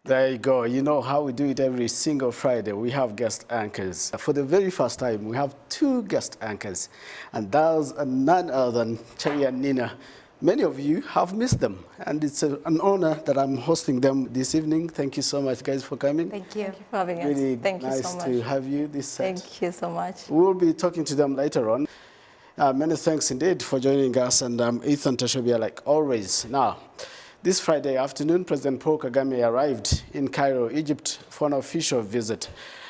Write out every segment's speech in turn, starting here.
There you go. You know how we do it every single Friday. We have guest anchors. For the very first time, we have two guest anchors. And those are none other than Cherry and Nina. Many of you have missed them. And it's an honor that I'm hosting them this evening. Thank you so much, guys, for coming. Thank you for having us. Really Thank you so nice much. to have you this set. Thank you so much. We'll be talking to them later on. Many thanks indeed for joining us. And Ethan Tashobia, like always. Now, this Friday afternoon, President Paul Kagame arrived in Cairo, Egypt, for an official visit.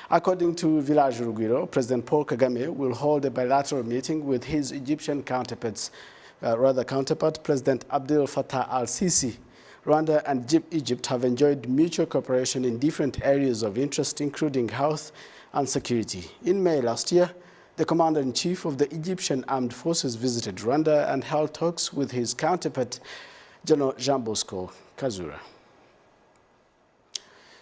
According to Village Urugwiro, President Paul Kagame will hold a bilateral meeting with his Egyptian counterpart, President Abdel Fattah Al-Sisi. Rwanda and Egypt have enjoyed mutual cooperation in different areas of interest, including health and security. In May last year, the Commander-in-Chief of the Egyptian Armed Forces visited Rwanda and held talks with his counterpart, General Jean Bosco Kazura.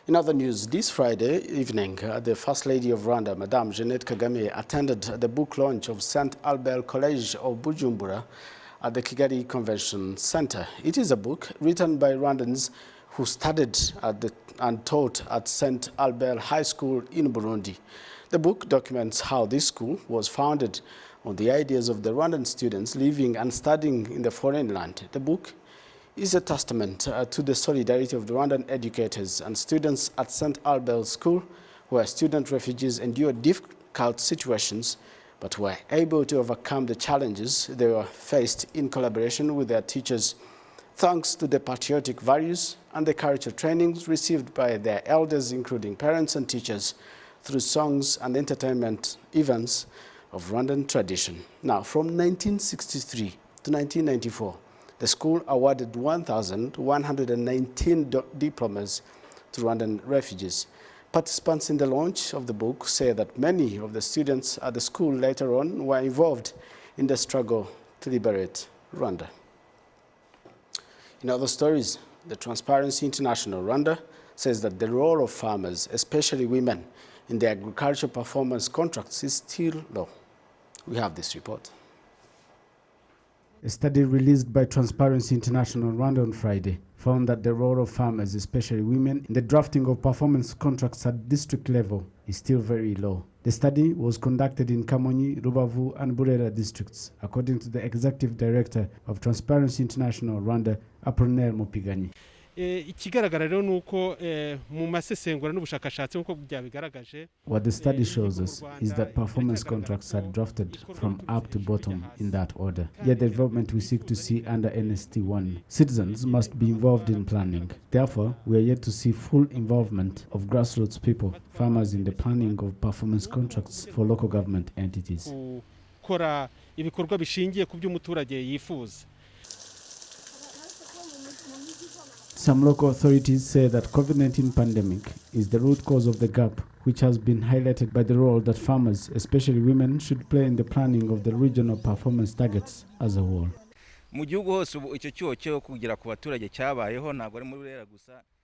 In other news, this Friday evening, the First Lady of Rwanda, Madame Jeannette Kagame, attended the book launch of St. Albert College of Bujumbura at the Kigali Convention Center. It is a book written by Rwandans who studied and taught at St. Albert High School in Burundi. The book documents how this school was founded on the ideas of the Rwandan students living and studying in the foreign land. The book is a testament to the solidarity of the Rwandan educators and students at St. Albert School, where student refugees endured difficult situations but were able to overcome the challenges they were faced in collaboration with their teachers, thanks to the patriotic values and the cultural trainings received by their elders, including parents and teachers, through songs and entertainment events of Rwandan tradition. Now, from 1963 to 1994, the school awarded 1,119 diplomas to Rwandan refugees. Participants in the launch of the book say that many of the students at the school later on were involved in the struggle to liberate Rwanda. In other stories, the Transparency International Rwanda says that the role of farmers, especially women, in the agricultural performance contracts is still low. We have this report. A study released by Transparency International Rwanda on Friday found that the role of farmers, especially women, in the drafting of performance contracts at district level is still very low. The study was conducted in Kamonyi, Rubavu, and Burera districts, according to the Executive Director of Transparency International Rwanda, Apollinaire Mupiganyi. What the study shows us is that performance contracts are drafted from up to bottom in that order. Yet the development we seek to see under NST1, citizens must be involved in planning. Therefore, we are yet to see full involvement of grassroots people, farmers, in the planning of performance contracts for local government entities. Some local authorities say that COVID-19 pandemic is the root cause of the gap, which has been highlighted by the role that farmers, especially women, should play in the planning of the regional performance targets as a whole.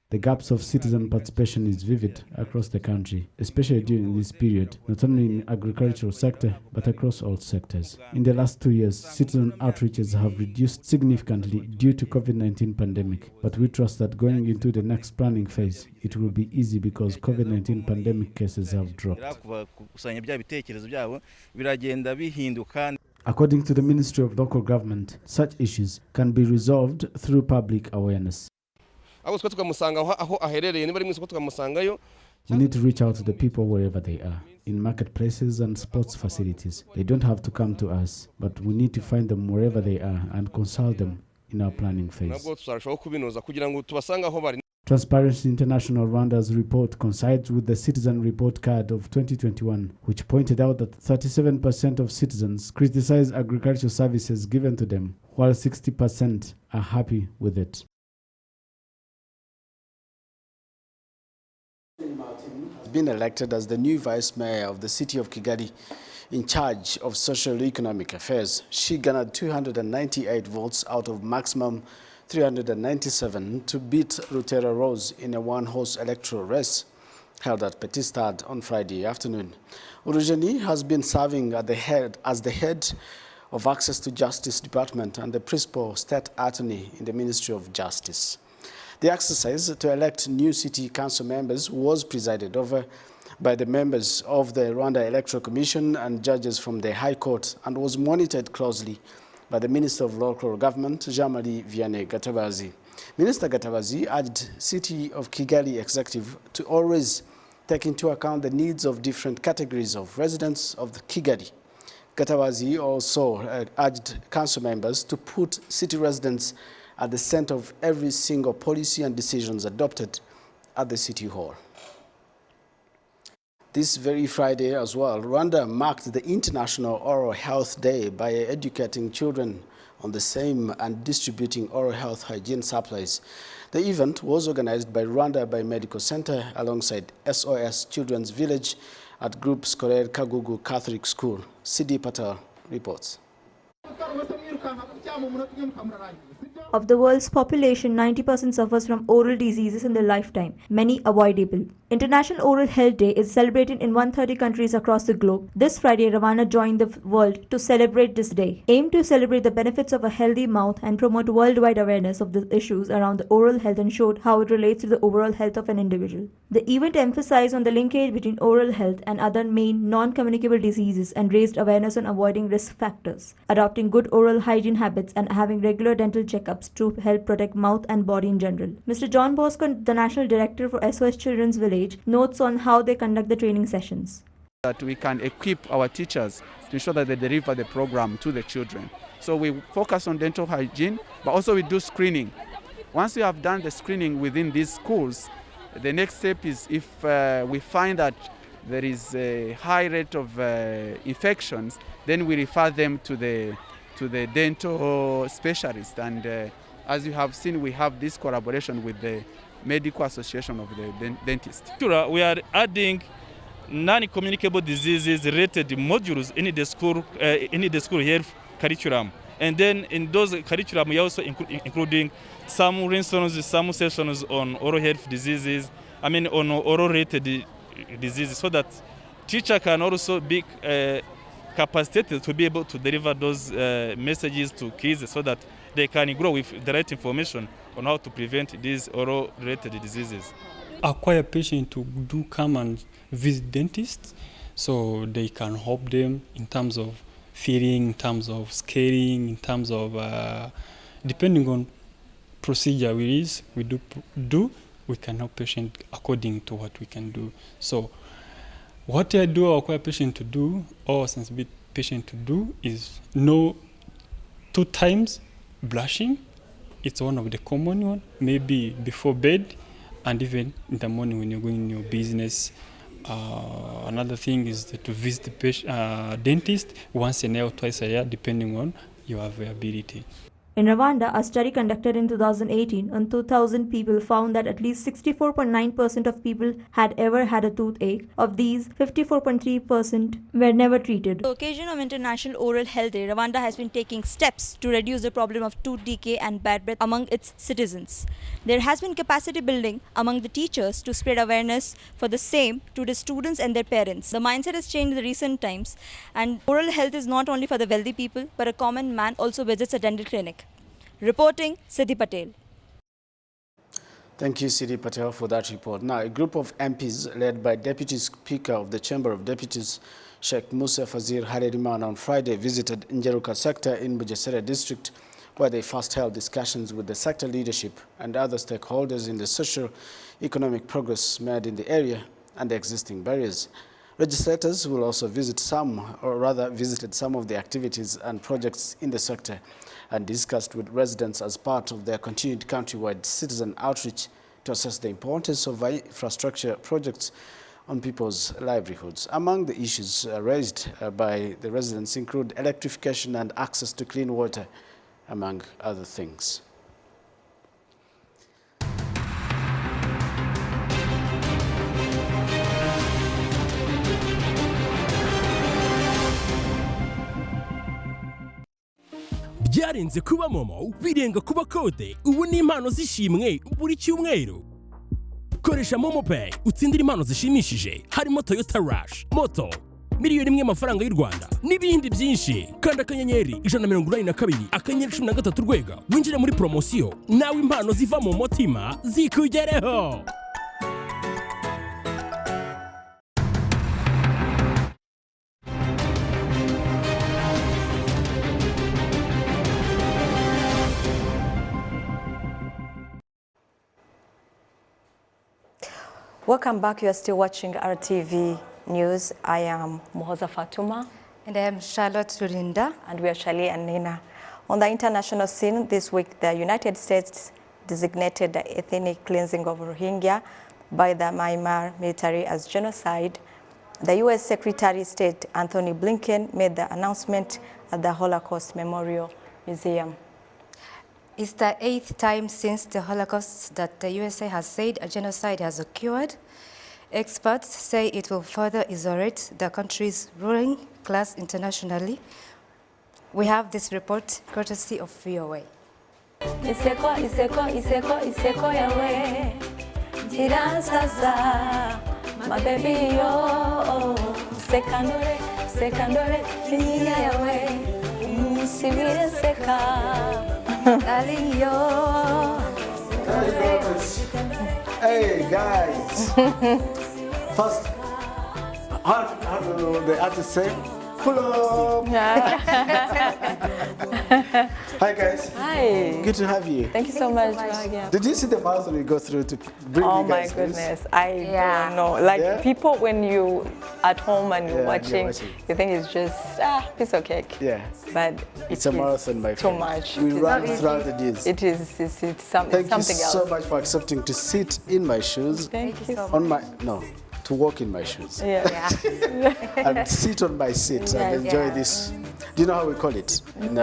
The gaps of citizen participation is vivid across the country, especially during this period, not only in the agricultural sector, but across all sectors. In the last 2 years, citizen outreaches have reduced significantly due to COVID-19 pandemic, but we trust that going into the next planning phase, it will be easy because COVID-19 pandemic cases have dropped. According to the Ministry of Local Government, such issues can be resolved through public awareness. We need to reach out to the people wherever they are, in marketplaces and sports facilities. They don't have to come to us, but we need to find them wherever they are and consult them in our planning phase. Transparency International Rwanda's report coincides with the Citizen Report Card of 2021, which pointed out that 37% of citizens criticize agricultural services given to them, while 60% are happy with it. Has been elected as the new vice mayor of the city of Kigali in charge of socio-economic affairs. She garnered 298 votes out of maximum 397 to beat Rutera Rose in a one-horse electoral race held at Petit Stade on Friday afternoon. Urugeni has been serving as the head of Access to Justice Department and the principal state attorney in the Ministry of Justice. The exercise to elect new city council members was presided over by the members of the Rwanda Electoral Commission and judges from the High Court and was monitored closely by the Minister of Local Government, Jean-Marie Vianney Gatabazi. Minister Gatabazi urged City of Kigali Executive to always take into account the needs of different categories of residents of the Kigali. Gatabazi also urged council members to put city residents at the center of every single policy and decisions adopted at the City Hall. This very Friday as well, Rwanda marked the International Oral Health Day by educating children on the same and distributing oral health hygiene supplies. The event was organized by Rwanda Biomedical Center alongside SOS Children's Village at Group Scolaire Kagugu Catholic School. C.D. Patel reports. Of the world's population, 90% suffers from oral diseases in their lifetime, many avoidable. International Oral Health Day is celebrated in 130 countries across the globe. This Friday, Rwanda joined the world to celebrate this day. Aimed to celebrate the benefits of a healthy mouth and promote worldwide awareness of the issues around the oral health and showed how it relates to the overall health of an individual. The event emphasized on the linkage between oral health and other main non-communicable diseases and raised awareness on avoiding risk factors, adopting good oral hygiene habits and having regular dental checkups to help protect mouth and body in general. Mr. Jean Bosco, the National Director for SOS Children's Village, notes on how they conduct the training sessions. That we can equip our teachers to ensure that they deliver the program to the children. So we focus on dental hygiene, but also we do screening. Once we have done the screening within these schools, the next step is if we find that there is a high rate of infections, then we refer them to the dental specialist. And as you have seen, we have this collaboration with the Medical Association of the Dentists. We are adding non-communicable diseases related modules in the school health curriculum. And then in those curriculum, we also including some lessons, some sessions on oral health diseases, on oral related diseases, so that teacher can also be capacitated to be able to deliver those messages to kids so that they can grow with the right information on how to prevent these oral-related diseases. Acquire patients to come and visit dentists, so they can help them in terms of feeding, in terms of scaling, in terms of depending on procedure we can help patient according to what we can do. So what I do acquire patient to do, or sensitive patient to do, is no 2 times brushing. It's one of the common one, maybe before bed and even in the morning when you're going in your business. Another thing is to visit the dentist once a year or twice a year, depending on your availability. In Rwanda, a study conducted in 2018 on 2,000 people found that at least 64.9% of people had ever had a toothache. Of these, 54.3% were never treated. On the occasion of International Oral Health Day, Rwanda has been taking steps to reduce the problem of tooth decay and bad breath among its citizens. There has been capacity building among the teachers to spread awareness for the same to the students and their parents. The mindset has changed in the recent times, and oral health is not only for the wealthy people, but a common man also visits a dental clinic. Reporting, C.D. Patel. Thank you, C.D. Patel, for that report. Now, a group of MPs led by Deputy Speaker of the Chamber of Deputies, Sheikh Musa Fazil Harerimana, on Friday visited Njeruka sector in Bugesera district, where they first held discussions with the sector leadership and other stakeholders in the socio-economic progress made in the area and the existing barriers. Legislators will also visit visited some of the activities and projects in the sector and discussed with residents as part of their continued countrywide citizen outreach to assess the importance of infrastructure projects on people's livelihoods. Among the issues raised by the residents include electrification and access to clean water, among other things. Byarenze kuba momo, birenga kuba kode, ubu ni impano zishimwe buri cyumweru. Koresha Momo Pay utsindira impano zishimishije, harimo Toyota Rush, moto, miliyoni imwe y'amafaranga y'u Rwanda n'ibindi byinshi. Kanda akanyenyeri 182 akanyenyeri 13 urwego winjire muri promosiyo nawe impano ziva mu mutima zikugereho. Welcome back. You are still watching RTV News. I am Muhoza Fatuma. And I am Charlotte Rurinda. And we are Shali and Nina. On the international scene this week, the United States designated the ethnic cleansing of Rohingya by the Myanmar military as genocide. The U.S. Secretary of State Anthony Blinken made the announcement at the Holocaust Memorial Museum. It's the 8th time since the Holocaust that the USA has said a genocide has occurred. Experts say it will further isolate the country's ruling class internationally. We have this report courtesy of VOA. Iseko, iseko, iseko, iseko yawe. Jirasaza, my baby yo. Sekandore, sekandore, niya yawe. Sibire seka. Darling, yo. Hey guys. First, how do the artist say? Pull up. Hi guys. Hi. Good to have you. Thank you so much. Did you see the marathon we go through to bring Oh you my guys goodness, I don't know. Like people, when you at home and you're watching, you think it's just piece of cake. Yeah. But it's a marathon, my friend. Too much. We run throughout the days. It is. It's something Thank you else. so much for accepting to sit in my shoes. Thank you so much. To walk in my shoes. Yeah. And sit on my seat and enjoy this. Do you know how we call it? In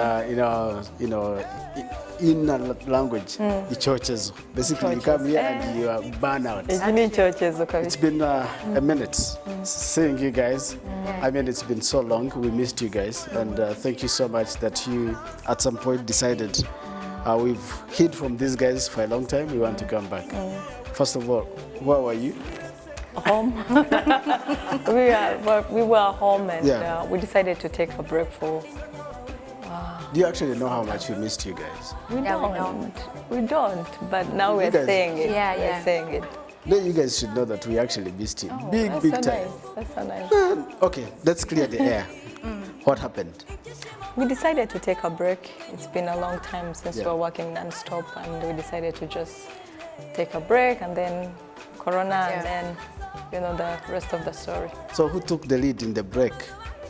language, ichochezo. Basically, you come here and you are burn out. It's been a minute seeing you guys. I mean, it's been so long. We missed you guys, and thank you so much that you, at some point, decided we've hid from these guys for a long time. We want to come back. First of all, where were you? Home. we were home and we decided to take a break for. Do you actually know how much we missed you guys? We don't, but now we're saying it. We're saying it. Then you guys should know that we actually missed you. Big so time. Nice. That's so nice. Okay, let's clear the air. What happened? We decided to take a break. It's been a long time since we were working non-stop, and we decided to just take a break, and then Corona, and then the rest of the story. So who took the lead in the break?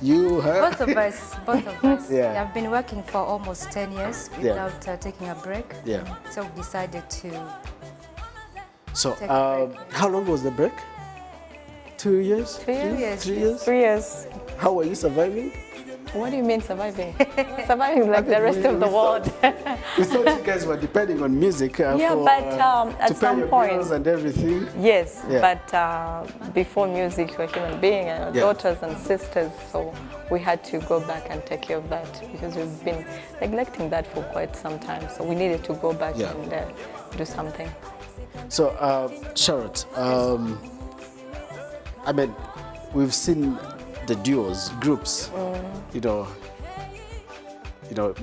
You, her? Both of us. We Yeah. have been working for almost 10 years without taking a break. Yeah. So we decided to So take a break. how long was the break? 2 years? 3 years. 3 years? 3 years. How were you surviving? What do you mean surviving? Surviving like the rest of the world. We thought you guys were depending on music But to at pay some your point, bills and everything. yes. Yeah. But before music, we're human beings and daughters and sisters, so we had to go back and take care of that because we've been neglecting that for quite some time. So we needed to go back and do something. So, Charlotte, I mean, we've seen the duos, groups,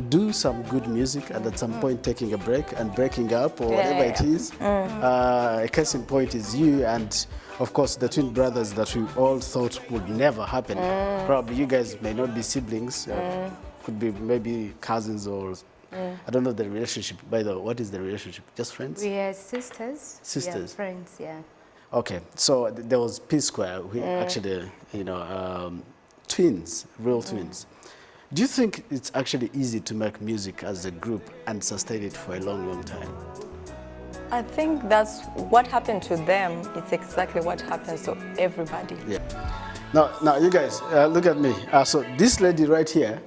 do some good music and at some point taking a break and breaking up or whatever it is. A case in point is you and, of course, the twin brothers that we all thought would never happen. Probably you guys may not be siblings, could be maybe cousins or I don't know the relationship. By the way, what is the relationship? Just friends? We are sisters. Sisters. Yeah, friends, yeah. Okay, so there was P Square, we actually, twins, real twins. Do you think it's actually easy to make music as a group and sustain it for a long, long time? I think that's what happened to them. It's exactly what happens to everybody. Yeah. Now you guys, look at me. So this lady right here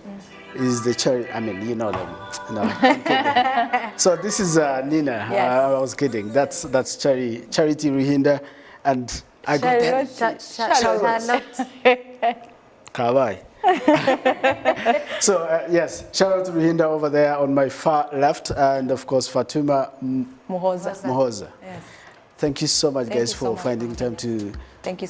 is the charity. I mean, you know them. No, I'm kidding. So this is Nina. Yes. I was kidding. That's Charity Ruhinda, and I got Charlotte. Kawai. So yes, shout out to Ruhinda over there on my far left, and of course Fatuma Muhoza. Muhoza. Yes. Thank you so much, guys, for finding time to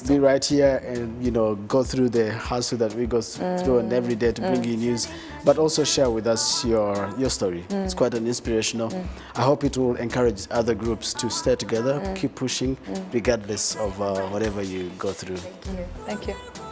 be right here and, you know, go through the hassle that we go through on every day to bring you news, but also share with us your story. It's quite an inspirational. I hope it will encourage other groups to stay together, keep pushing, regardless of whatever you go through. Thank you. Thank you.